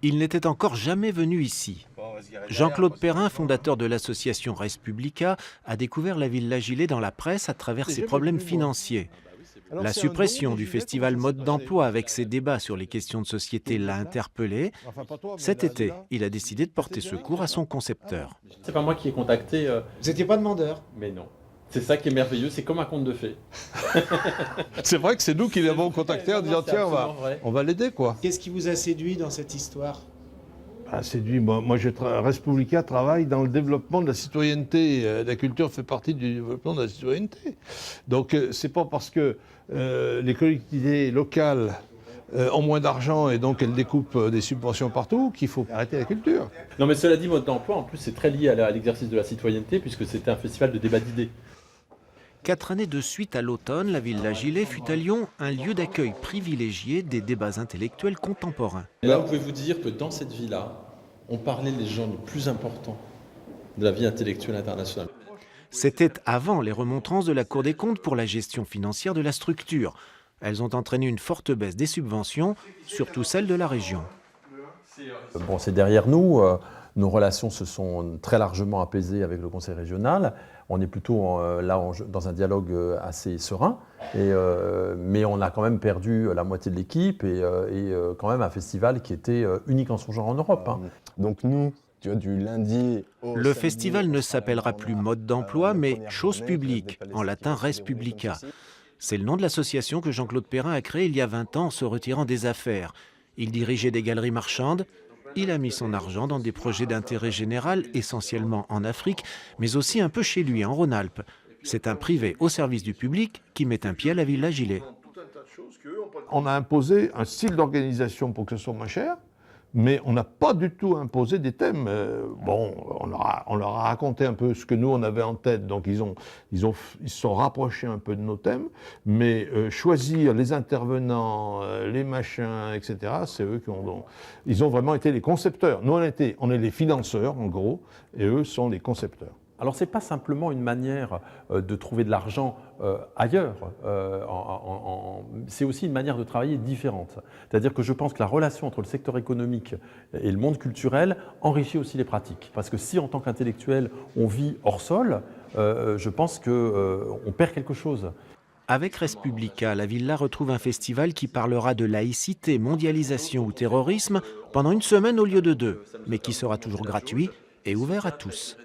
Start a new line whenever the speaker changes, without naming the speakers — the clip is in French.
Il n'était encore jamais venu ici. Jean-Claude Perrin, fondateur de l'association Res Publica, a découvert la Villa Gilet dans la presse à travers ses problèmes financiers. La suppression du festival Mode d'emploi avec ses débats sur les questions de société l'a interpellé. Cet été, il a décidé de porter secours à son concepteur.
C'est pas moi qui ai contacté.
Vous n'étiez pas demandeur?
Mais non. C'est ça qui est merveilleux, c'est comme un conte de fées.
C'est vrai que c'est nous qui l'avons contacté en disant tiens, on va l'aider quoi.
Qu'est-ce qui vous a séduit dans cette histoire?
Séduit, moi Res Publica travaille dans le développement de la citoyenneté. La culture fait partie du développement de la citoyenneté. Donc c'est pas parce que les collectivités locales ont moins d'argent et donc elles découpent des subventions partout qu'il faut arrêter la culture.
Non mais cela dit, Mode d'emploi, en plus c'est très lié à l'exercice de la citoyenneté puisque c'était un festival de débat d'idées.
4 années de suite à l'automne, la Villa Gilet fut à Lyon un lieu d'accueil privilégié des débats intellectuels contemporains.
Et là, vous pouvez vous dire que dans cette villa, on parlait les gens les plus importants de la vie intellectuelle internationale.
C'était avant les remontrances de la Cour des comptes pour la gestion financière de la structure. Elles ont entraîné une forte baisse des subventions, surtout celles de la région.
Bon, c'est derrière nous. Nos relations se sont très largement apaisées avec le conseil régional. On est plutôt dans un dialogue assez serein, mais on a quand même perdu la moitié de l'équipe et quand même un festival qui était unique en son genre en Europe.
Donc nous, tu vois, du lundi au
Le festival ne s'appellera plus Mode d'emploi, mais Chose publique, en latin Res Publica. C'est le nom de l'association que Jean-Claude Perrin a créée il y a 20 ans en se retirant des affaires. Il dirigeait des galeries marchandes. Il a mis son argent dans des projets d'intérêt général, essentiellement en Afrique, mais aussi un peu chez lui, en Rhône-Alpes. C'est un privé au service du public qui met un pied à la Villa Gilet.
On a imposé un style d'organisation pour que ce soit moins cher, mais on n'a pas du tout imposé des thèmes. On leur a raconté un peu ce que nous on avait en tête, donc ils se sont rapprochés un peu de nos thèmes, mais choisir les intervenants, les machins, etc., c'est eux ils ont vraiment été les concepteurs. Nous on est les financeurs en gros, et eux sont les concepteurs.
Alors ce n'est pas simplement une manière de trouver de l'argent ailleurs, c'est aussi une manière de travailler différente. C'est-à-dire que je pense que la relation entre le secteur économique et le monde culturel enrichit aussi les pratiques. Parce que si en tant qu'intellectuel on vit hors sol, je pense qu'on perd quelque chose.
Avec Res Publica, la Villa retrouve un festival qui parlera de laïcité, mondialisation ou terrorisme pendant une semaine au lieu de 2, mais qui sera toujours gratuit et ouvert à tous.